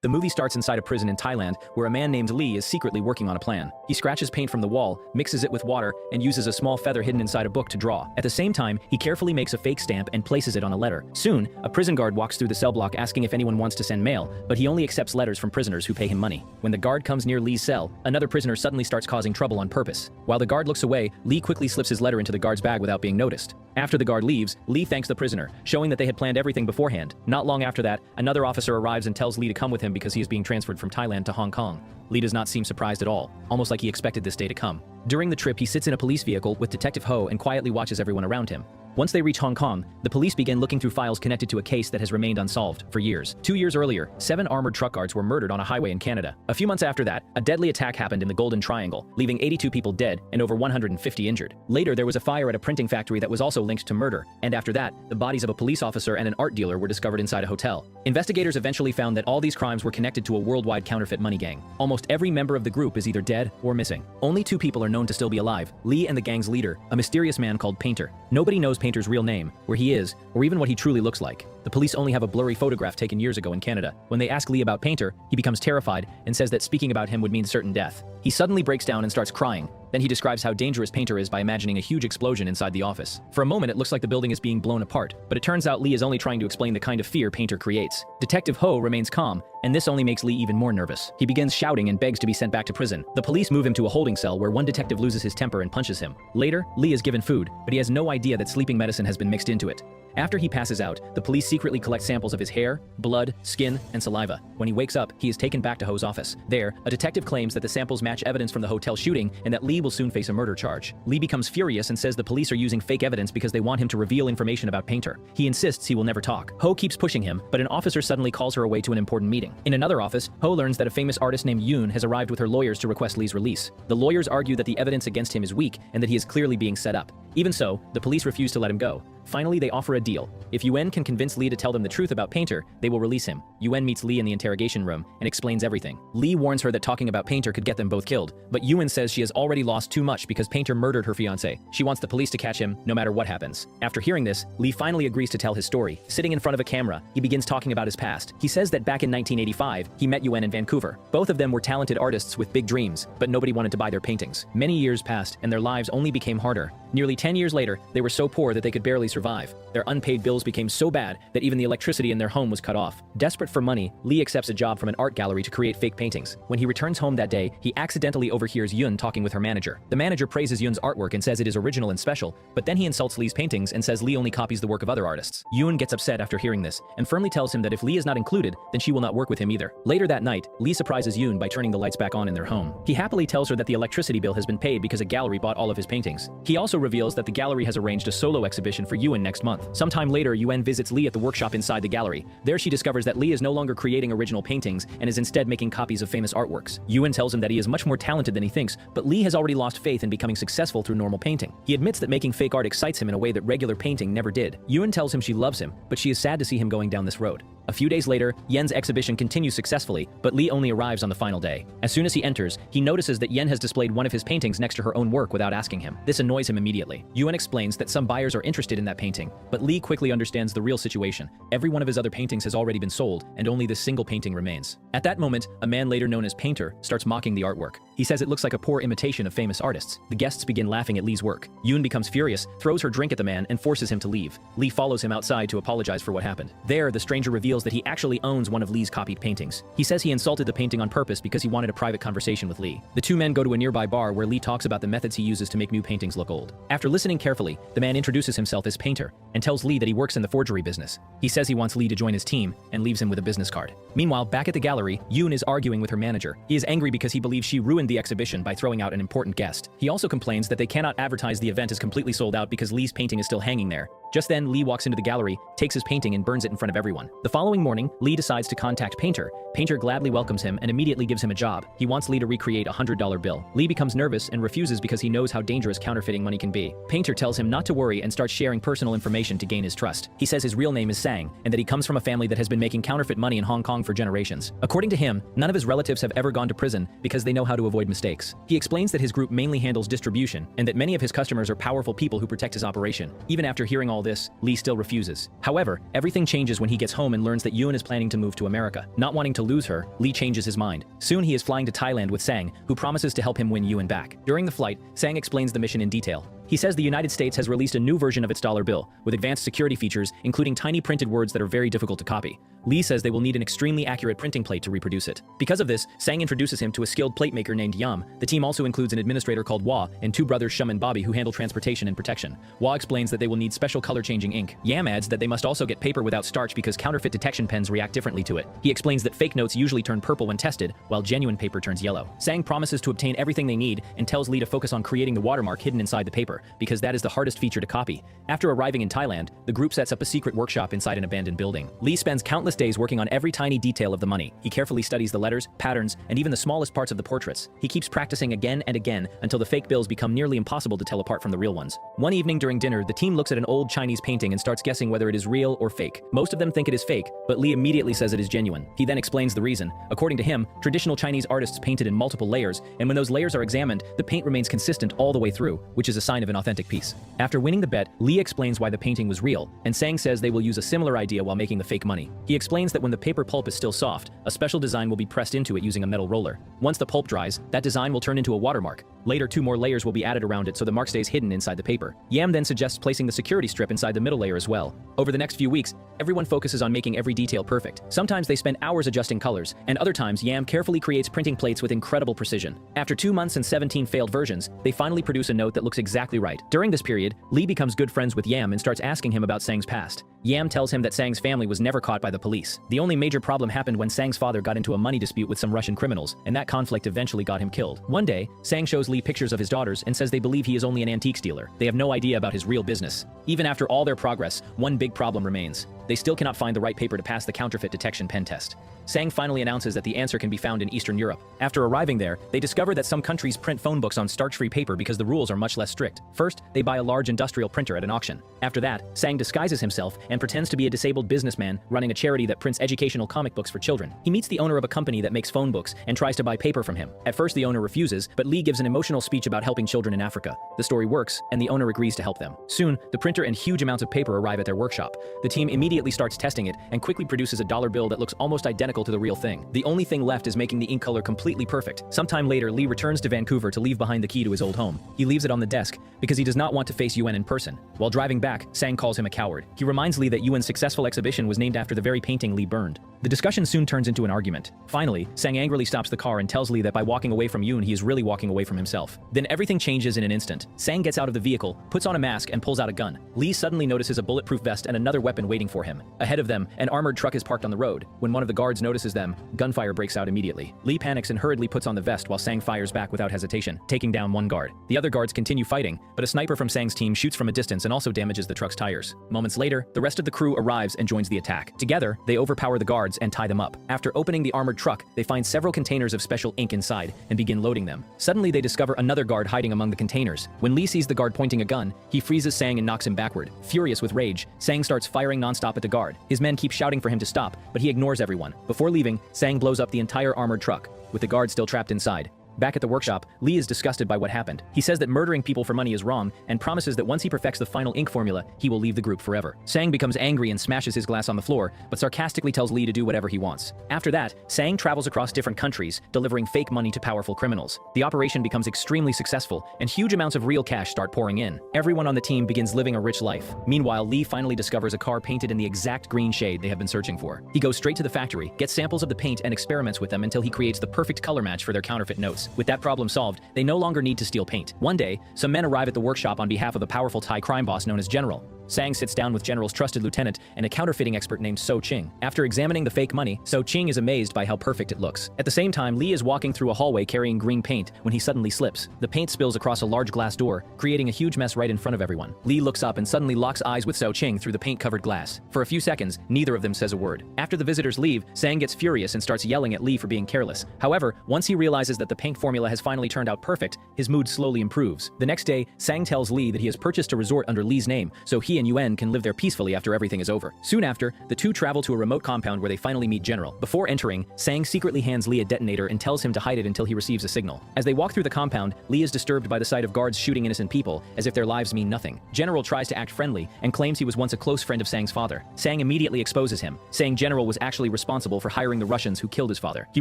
The movie starts inside a prison in Thailand where a man named Lee is secretly working on a plan. He scratches paint from the wall, mixes it with water, and uses a small feather hidden inside a book to draw. At the same time, he carefully makes a fake stamp and places it on a letter. Soon, a prison guard walks through the cell block asking if anyone wants to send mail, but he only accepts letters from prisoners who pay him money. When the guard comes near Lee's cell, another prisoner suddenly starts causing trouble on purpose. While the guard looks away, Lee quickly slips his letter into the guard's bag without being noticed. After the guard leaves, Lee thanks the prisoner, showing that they had planned everything beforehand. Not long after that, another officer arrives and tells Lee to come with him because he is being transferred from Thailand to Hong Kong. Lee does not seem surprised at all, almost like he expected this day to come. During the trip, he sits in a police vehicle with Detective Ho and quietly watches everyone around him. Once they reach Hong Kong, the police begin looking through files connected to a case that has remained unsolved for years. 2 years earlier, 7 armored truck guards were murdered on a highway in Canada. A few months after that, a deadly attack happened in the Golden Triangle, leaving 82 people dead and over 150 injured. Later, there was a fire at a printing factory that was also linked to murder, and after that, the bodies of a police officer and an art dealer were discovered inside a hotel. Investigators eventually found that all these crimes were connected to a worldwide counterfeit money gang. Almost every member of the group is either dead or missing. Only 2 people are known to still be alive: Lee and the gang's leader, a mysterious man called Painter. Nobody knows Painter's real name, where he is, or even what he truly looks like. The police only have a blurry photograph taken years ago in Canada. When they ask Lee about Painter, he becomes terrified and says that speaking about him would mean certain death. He suddenly breaks down and starts crying. Then he describes how dangerous Painter is by imagining a huge explosion inside the office. For a moment, it looks like the building is being blown apart, but it turns out Lee is only trying to explain the kind of fear Painter creates. Detective Ho remains calm, and this only makes Lee even more nervous. He begins shouting and begs to be sent back to prison. The police move him to a holding cell where one detective loses his temper and punches him. Later, Lee is given food, but he has no idea that sleeping medicine has been mixed into it. After he passes out, the police secretly collect samples of his hair, blood, skin, and saliva. When he wakes up, he is taken back to Ho's office. There, a detective claims that the samples match evidence from the hotel shooting and that Lee will soon face a murder charge. Lee becomes furious and says the police are using fake evidence because they want him to reveal information about Painter. He insists he will never talk. Ho keeps pushing him, but an officer suddenly calls her away to an important meeting. In another office, Ho learns that a famous artist named Yoon has arrived with her lawyers to request Lee's release. The lawyers argue that the evidence against him is weak and that he is clearly being set up. Even so, the police refuse to let him go. Finally, they offer a deal. If Yuen can convince Lee to tell them the truth about Painter, they will release him. Yuen meets Lee in the interrogation room and explains everything. Lee warns her that talking about Painter could get them both killed, but Yuen says she has already lost too much because Painter murdered her fiancé. She wants the police to catch him no matter what happens. After hearing this, Lee finally agrees to tell his story. Sitting in front of a camera, he begins talking about his past. He says that back in 1985, he met Yuen in Vancouver. Both of them were talented artists with big dreams, but nobody wanted to buy their paintings. Many years passed, and their lives only became harder. Nearly 10 years later, they were so poor that they could barely survive. Their unpaid bills became so bad that even the electricity in their home was cut off. Desperate for money, Lee accepts a job from an art gallery to create fake paintings. When he returns home that day, he accidentally overhears Yun talking with her manager. The manager praises Yun's artwork and says it is original and special, but then he insults Lee's paintings and says Lee only copies the work of other artists. Yun gets upset after hearing this and firmly tells him that if Lee is not included, then she will not work with him either. Later that night, Lee surprises Yun by turning the lights back on in their home. He happily tells her that the electricity bill has been paid because a gallery bought all of his paintings. He also reveals that the gallery has arranged a solo exhibition for Yuen next month. Sometime later, Yuen visits Lee at the workshop inside the gallery. There she discovers that Lee is no longer creating original paintings and is instead making copies of famous artworks. Yuen tells him that he is much more talented than he thinks, but Lee has already lost faith in becoming successful through normal painting. He admits that making fake art excites him in a way that regular painting never did. Yuen tells him she loves him, but she is sad to see him going down this road. A few days later, Yen's exhibition continues successfully, but Lee only arrives on the final day. As soon as he enters, he notices that Yen has displayed one of his paintings next to her own work without asking him. This annoys him immediately. Yuen explains that some buyers are interested in that painting, but Lee quickly understands the real situation. Every one of his other paintings has already been sold, and only this single painting remains. At that moment, a man later known as Painter starts mocking the artwork. He says it looks like a poor imitation of famous artists. The guests begin laughing at Lee's work. Yuen becomes furious, throws her drink at the man, and forces him to leave. Lee follows him outside to apologize for what happened. There, the stranger reveals that he actually owns one of Lee's copied paintings. He says he insulted the painting on purpose because he wanted a private conversation with Lee. The two men go to a nearby bar where Lee talks about the methods he uses to make new paintings look old. After listening carefully, the man introduces himself as Painter and tells Lee that he works in the forgery business. He says he wants Lee to join his team and leaves him with a business card. Meanwhile, back at the gallery, Yoon is arguing with her manager. He is angry because he believes she ruined the exhibition by throwing out an important guest. He also complains that they cannot advertise the event as completely sold out because Lee's painting is still hanging there. Just then, Lee walks into the gallery, takes his painting and burns it in front of everyone. The following morning, Lee decides to contact Painter. Painter gladly welcomes him and immediately gives him a job. He wants Lee to recreate a $100 bill. Lee becomes nervous and refuses because he knows how dangerous counterfeiting money can be. Painter tells him not to worry and starts sharing personal information to gain his trust. He says his real name is Sang and that he comes from a family that has been making counterfeit money in Hong Kong for generations. According to him, none of his relatives have ever gone to prison because they know how to avoid mistakes. He explains that his group mainly handles distribution and that many of his customers are powerful people who protect his operation. Even after hearing all all this, Lee still refuses. However, everything changes when he gets home and learns that Yoon is planning to move to America. Not wanting to lose her, Lee changes his mind. Soon he is flying to Thailand with Sang, who promises to help him win Yoon back. During the flight, Sang explains the mission in detail. He says the United States has released a new version of its dollar bill, with advanced security features, including tiny printed words that are very difficult to copy. Lee says they will need an extremely accurate printing plate to reproduce it. Because of this, Sang introduces him to a skilled plate maker named Yam. The team also includes an administrator called Wah and two brothers Shum and Bobby who handle transportation and protection. Wah explains that they will need special color-changing ink. Yam adds that they must also get paper without starch because counterfeit detection pens react differently to it. He explains that fake notes usually turn purple when tested, while genuine paper turns yellow. Sang promises to obtain everything they need and tells Lee to focus on creating the watermark hidden inside the paper, because that is the hardest feature to copy. After arriving in Thailand, the group sets up a secret workshop inside an abandoned building. Lee spends countless days working on every tiny detail of the money. He carefully studies the letters, patterns, and even the smallest parts of the portraits. He keeps practicing again and again until the fake bills become nearly impossible to tell apart from the real ones. One evening during dinner, the team looks at an old Chinese painting and starts guessing whether it is real or fake. Most of them think it is fake, but Lee immediately says it is genuine. He then explains the reason. According to him, traditional Chinese artists painted in multiple layers, and when those layers are examined, the paint remains consistent all the way through, which is a sign of an authentic piece. After winning the bet, Lee explains why the painting was real, and Sang says they will use a similar idea while making the fake money. He explains that when the paper pulp is still soft, a special design will be pressed into it using a metal roller. Once the pulp dries, that design will turn into a watermark. Later, 2 more layers will be added around it so the mark stays hidden inside the paper. Yam then suggests placing the security strip inside the middle layer as well. Over the next few weeks, everyone focuses on making every detail perfect. Sometimes they spend hours adjusting colors, and other times Yam carefully creates printing plates with incredible precision. After 2 months and 17 failed versions, they finally produce a note that looks exactly right. During this period, Lee becomes good friends with Yam and starts asking him about Sang's past. Yam tells him that Sang's family was never caught by the police. The only major problem happened when Sang's father got into a money dispute with some Russian criminals, and that conflict eventually got him killed. One day, Sang shows Lee pictures of his daughters and says they believe he is only an antiques dealer. They have no idea about his real business. Even after all their progress, one big problem remains. They still cannot find the right paper to pass the counterfeit detection pen test. Sang finally announces that the answer can be found in Eastern Europe. After arriving there, they discover that some countries print phone books on starch-free paper because the rules are much less strict. First, they buy a large industrial printer at an auction. After that, Sang disguises himself and pretends to be a disabled businessman running a charity that prints educational comic books for children. He meets the owner of a company that makes phone books and tries to buy paper from him. At first, the owner refuses, but Lee gives an emotional speech about helping children in Africa. The story works, and the owner agrees to help them. Soon, the printer and huge amounts of paper arrive at their workshop. The team immediately starts testing it and quickly produces a dollar bill that looks almost identical to the real thing. The only thing left is making the ink color completely perfect. Sometime later, Lee returns to Vancouver to leave behind the key to his old home. He leaves it on the desk because he does not want to face Yuan in person. While driving back, Sang calls him a coward. He reminds Lee that Yuan's successful exhibition was named after the very painting Lee burned. The discussion soon turns into an argument. Finally, Sang angrily stops the car and tells Lee that by walking away from Yoon, he is really walking away from himself. Then everything changes in an instant. Sang gets out of the vehicle, puts on a mask, and pulls out a gun. Lee suddenly notices a bulletproof vest and another weapon waiting for him. Ahead of them, an armored truck is parked on the road. When one of the guards notices them, gunfire breaks out immediately. Lee panics and hurriedly puts on the vest while Sang fires back without hesitation, taking down one guard. The other guards continue fighting, but a sniper from Sang's team shoots from a distance and also damages the truck's tires. Moments later, the rest of the crew arrives and joins the attack. Together, they overpower the guards and tie them up. After opening the armored truck, they find several containers of special ink inside and begin loading them. Suddenly, they discover another guard hiding among the containers. When Lee sees the guard pointing a gun, he freezes Sang and knocks him backward. Furious with rage, Sang starts firing nonstop at the guard. His men keep shouting for him to stop, but he ignores everyone. Before leaving, Sang blows up the entire armored truck, with the guard still trapped inside. Back at the workshop, Lee is disgusted by what happened. He says that murdering people for money is wrong and promises that once he perfects the final ink formula, he will leave the group forever. Sang becomes angry and smashes his glass on the floor, but sarcastically tells Lee to do whatever he wants. After that, Sang travels across different countries, delivering fake money to powerful criminals. The operation becomes extremely successful, and huge amounts of real cash start pouring in. Everyone on the team begins living a rich life. Meanwhile, Lee finally discovers a car painted in the exact green shade they have been searching for. He goes straight to the factory, gets samples of the paint, and experiments with them until he creates the perfect color match for their counterfeit notes. With that problem solved, they no longer need to steal paint. One day, some men arrive at the workshop on behalf of a powerful Thai crime boss known as General. Sang sits down with General's trusted lieutenant and a counterfeiting expert named So Ching. After examining the fake money, So Ching is amazed by how perfect it looks. At the same time, Lee is walking through a hallway carrying green paint when he suddenly slips. The paint spills across a large glass door, creating a huge mess right in front of everyone. Lee looks up and suddenly locks eyes with So Ching through the paint-covered glass. For a few seconds, neither of them says a word. After the visitors leave, Sang gets furious and starts yelling at Lee for being careless. However, once he realizes that the paint formula has finally turned out perfect, his mood slowly improves. The next day, Sang tells Lee that he has purchased a resort under Lee's name, so he and Yuan can live there peacefully after everything is over. Soon after, the two travel to a remote compound where they finally meet General. Before entering, Sang secretly hands Lee a detonator and tells him to hide it until he receives a signal. As they walk through the compound, Lee is disturbed by the sight of guards shooting innocent people, as if their lives mean nothing. General tries to act friendly and claims he was once a close friend of Sang's father. Sang immediately exposes him, saying General was actually responsible for hiring the Russians who killed his father. He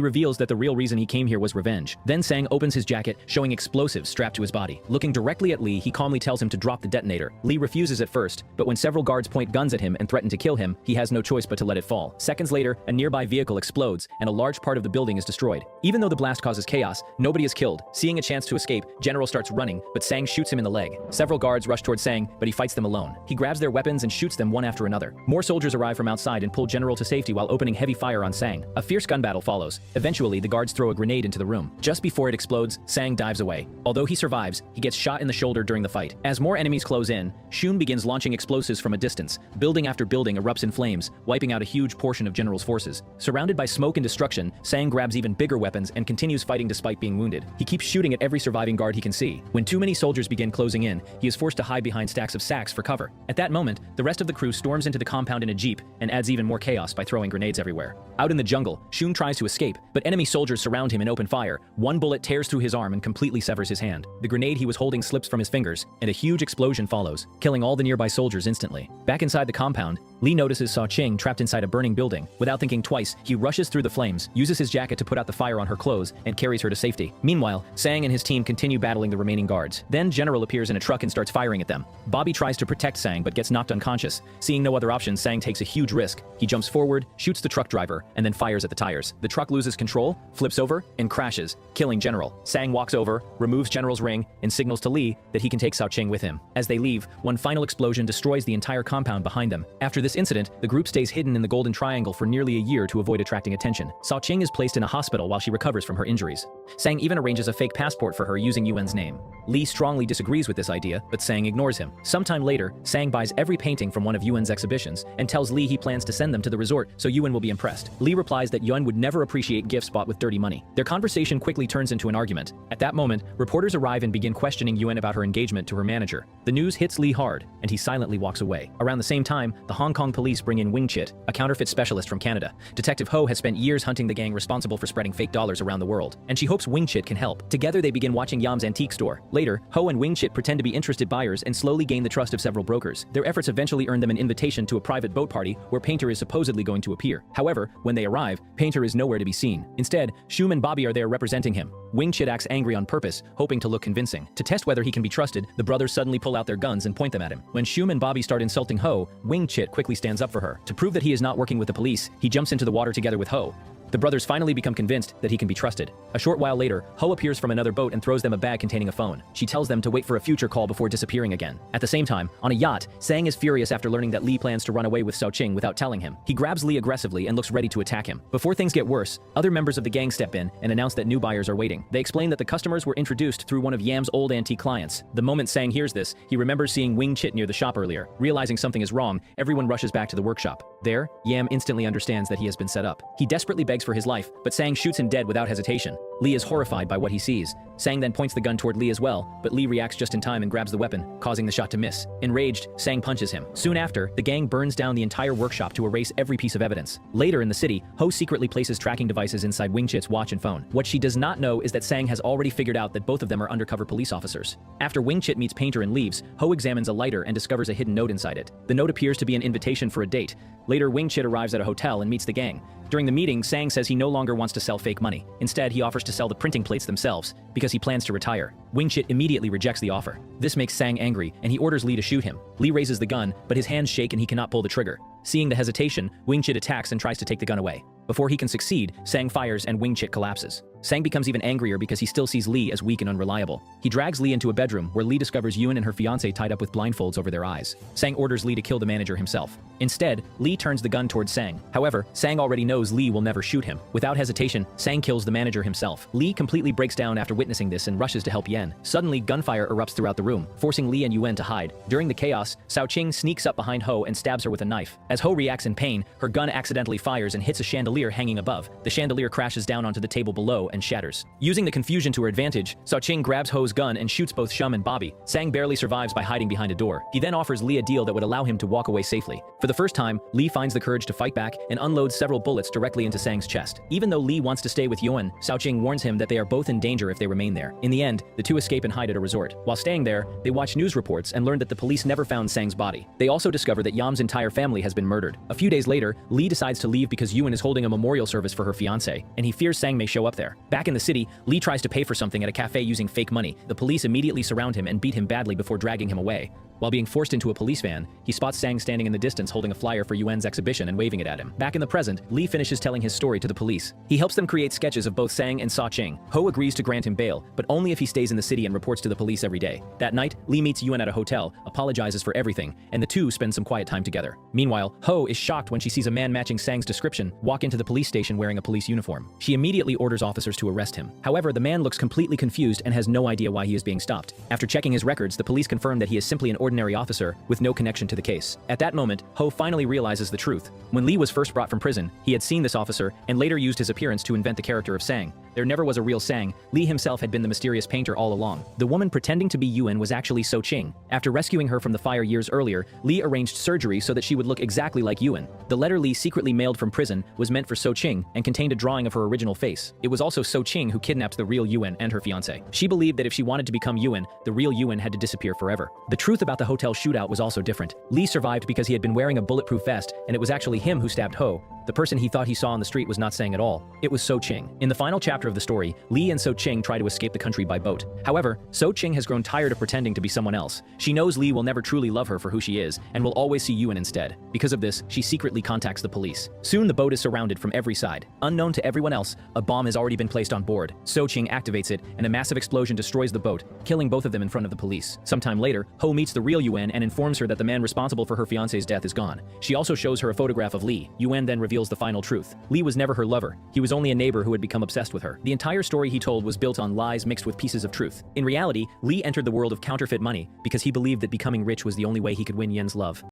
reveals that the real reason he came here was revenge. Then Sang opens his jacket, showing explosives strapped to his body. Looking directly at Lee, he calmly tells him to drop the detonator. Lee refuses at first, but when several guards point guns at him and threaten to kill him, he has no choice but to let it fall. Seconds later, a nearby vehicle explodes, and a large part of the building is destroyed. Even though the blast causes chaos, nobody is killed. Seeing a chance to escape, General starts running, but Sang shoots him in the leg. Several guards rush toward Sang, but he fights them alone. He grabs their weapons and shoots them one after another. More soldiers arrive from outside and pull General to safety while opening heavy fire on Sang. A fierce gun battle follows. Eventually, the guards throw a grenade into the room. Just before it explodes, Sang dives away. Although he survives, he gets shot in the shoulder during the fight. As more enemies close in, Shun begins launching explosives from a distance. Building after building erupts in flames, wiping out a huge portion of General's forces. Surrounded by smoke and destruction, Sang grabs even bigger weapons and continues fighting despite being wounded. He keeps shooting at every surviving guard he can see. When too many soldiers begin closing in, he is forced to hide behind stacks of sacks for cover. At that moment, the rest of the crew storms into the compound in a jeep and adds even more chaos by throwing grenades everywhere. Out in the jungle, Shun tries to escape, but enemy soldiers surround him and open fire. One bullet tears through his arm and completely severs his hand. The grenade he was holding slips from his fingers, and a huge explosion follows, killing all the nearby soldiers instantly. Back inside the compound, Lee notices Sao Ching trapped inside a burning building. Without thinking twice, he rushes through the flames, uses his jacket to put out the fire on her clothes, and carries her to safety. Meanwhile, Sang and his team continue battling the remaining guards. Then General appears in a truck and starts firing at them. Bobby tries to protect Sang but gets knocked unconscious. Seeing no other option, Sang takes a huge risk. He jumps forward, shoots the truck driver, and then fires at the tires. The truck loses control, flips over, and crashes, killing General. Sang walks over, removes General's ring, and signals to Lee that he can take Sao Ching with him. As they leave, one final explosion destroys the entire compound behind them. After this incident, the group stays hidden in the Golden Triangle for nearly a year to avoid attracting attention. Sao Ching is placed in a hospital while she recovers from her injuries. Sang even arranges a fake passport for her using Yuan's name. Lee strongly disagrees with this idea, but Sang ignores him. Sometime later, Sang buys every painting from one of Yuan's exhibitions and tells Lee he plans to send them to the resort so Yuan will be impressed. Lee replies that Yuan would never appreciate gifts bought with dirty money. Their conversation quickly turns into an argument. At that moment, reporters arrive and begin questioning Yuan about her engagement to her manager. The news hits Lee hard, and he silently walks away. Around the same time, the Hong Kong police bring in Wing Chit, a counterfeit specialist from Canada. Detective Ho has spent years hunting the gang responsible for spreading fake dollars around the world, and she hopes Wing Chit can help. Together, they begin watching Yam's antique store. Later, Ho and Wing Chit pretend to be interested buyers and slowly gain the trust of several brokers. Their efforts eventually earn them an invitation to a private boat party where Painter is supposedly going to appear. However, when they arrive, Painter is nowhere to be seen. Instead, Shum and Bobby are there representing him. Wing Chit acts angry on purpose, hoping to look convincing. To test whether he can be trusted, the brothers suddenly pull out their guns and point them at him. When Shum and Bobby start insulting Ho, Wing Chit quickly stands up for her. To prove that he is not working with the police, he jumps into the water together with Ho. The brothers finally become convinced that he can be trusted. A short while later, Ho appears from another boat and throws them a bag containing a phone. She tells them to wait for a future call before disappearing again. At the same time, on a yacht, Sang is furious after learning that Lee plans to run away with Sao Ching without telling him. He grabs Lee aggressively and looks ready to attack him. Before things get worse, other members of the gang step in and announce that new buyers are waiting. They explain that the customers were introduced through one of Yam's old antique clients. The moment Sang hears this, he remembers seeing Wing Chit near the shop earlier. Realizing something is wrong, everyone rushes back to the workshop. There, Yam instantly understands that he has been set up. He desperately begs for his life, but Sang shoots him dead without hesitation. Lee is horrified by what he sees. Sang then points the gun toward Lee as well, but Lee reacts just in time and grabs the weapon, causing the shot to miss. Enraged, Sang punches him. Soon after, the gang burns down the entire workshop to erase every piece of evidence. Later in the city, Ho secretly places tracking devices inside Wing Chit's watch and phone. What she does not know is that Sang has already figured out that both of them are undercover police officers. After Wing Chit meets Painter and leaves, Ho examines a lighter and discovers a hidden note inside it. The note appears to be an invitation for a date. Later, Wing Chit arrives at a hotel and meets the gang. During the meeting, Sang says he no longer wants to sell fake money. Instead, he offers to sell the printing plates themselves, because he plans to retire. Wing Chit immediately rejects the offer. This makes Sang angry, and he orders Lee to shoot him. Lee raises the gun, but his hands shake and he cannot pull the trigger. Seeing the hesitation, Wing Chit attacks and tries to take the gun away. Before he can succeed, Sang fires and Wing Chit collapses. Sang becomes even angrier because he still sees Lee as weak and unreliable. He drags Lee into a bedroom where Lee discovers Yuan and her fiancé tied up with blindfolds over their eyes. Sang orders Lee to kill the manager himself. Instead, Lee turns the gun towards Sang. However, Sang already knows Lee will never shoot him. Without hesitation, Sang kills the manager himself. Lee completely breaks down after witnessing this and rushes to help Yen. Suddenly, gunfire erupts throughout the room, forcing Lee and Yuan to hide. During the chaos, Sao Ching sneaks up behind Ho and stabs her with a knife. As Ho reacts in pain, her gun accidentally fires and hits a chandelier hanging above. The chandelier crashes down onto the table below and shatters. Using the confusion to her advantage, Ching grabs Ho's gun and shoots both Shum and Bobby. Sang barely survives by hiding behind a door. He then offers Lee a deal that would allow him to walk away safely. For the first time, Lee finds the courage to fight back and unloads several bullets directly into Sang's chest. Even though Lee wants to stay with Yuan, Ching warns him that they are both in danger if they remain there. In the end, the two escape and hide at a resort. While staying there, they watch news reports and learn that the police never found Sang's body. They also discover that Yam's entire family has been murdered. A few days later, Lee decides to leave because Yuan is holding a memorial service for her fiancé, and he fears Sang may show up there. Back in the city, Lee tries to pay for something at a cafe using fake money. The police immediately surround him and beat him badly before dragging him away. While being forced into a police van, he spots Sang standing in the distance holding a flyer for Yuan's exhibition and waving it at him. Back in the present, Lee finishes telling his story to the police. He helps them create sketches of both Sang and Ching. Ho agrees to grant him bail, but only if he stays in the city and reports to the police every day. That night, Lee meets Yuan at a hotel, apologizes for everything, and the two spend some quiet time together. Meanwhile, Ho is shocked when she sees a man matching Sang's description walk into the police station wearing a police uniform. She immediately orders officers to arrest him. However, the man looks completely confused and has no idea why he is being stopped. After checking his records, the police confirm that he is simply an ordinary officer with no connection to the case. At that moment, Ho finally realizes the truth. When Lee was first brought from prison, he had seen this officer and later used his appearance to invent the character of Sang. There never was a real Sang. Lee himself had been the mysterious painter all along. The woman pretending to be Yuan was actually Ching. After rescuing her from the fire years earlier, Lee arranged surgery so that she would look exactly like Yuan. The letter Lee secretly mailed from prison was meant for Ching and contained a drawing of her original face. It was also Ching who kidnapped the real Yuan and her fiancé. She believed that if she wanted to become Yuan, the real Yuan had to disappear forever. The truth about the hotel shootout was also different. Lee survived because he had been wearing a bulletproof vest, and it was actually him who stabbed Ho. The person he thought he saw on the street was not Sang at all. It was Ching. In the final chapter of the story, Lee and Ching try to escape the country by boat. However, Ching has grown tired of pretending to be someone else. She knows Lee will never truly love her for who she is, and will always see Yuan instead. Because of this, she secretly contacts the police. Soon the boat is surrounded from every side. Unknown to everyone else, a bomb has already been placed on board. Ching activates it, and a massive explosion destroys the boat, killing both of them in front of the police. Sometime later, Ho meets the real Yuan and informs her that the man responsible for her fiancé's death is gone. She also shows her a photograph of Lee. Yuan then reveals the final truth. Lee was never her lover. He was only a neighbor who had become obsessed with her. The entire story he told was built on lies mixed with pieces of truth. In reality, Lee entered the world of counterfeit money because he believed that becoming rich was the only way he could win Yen's love.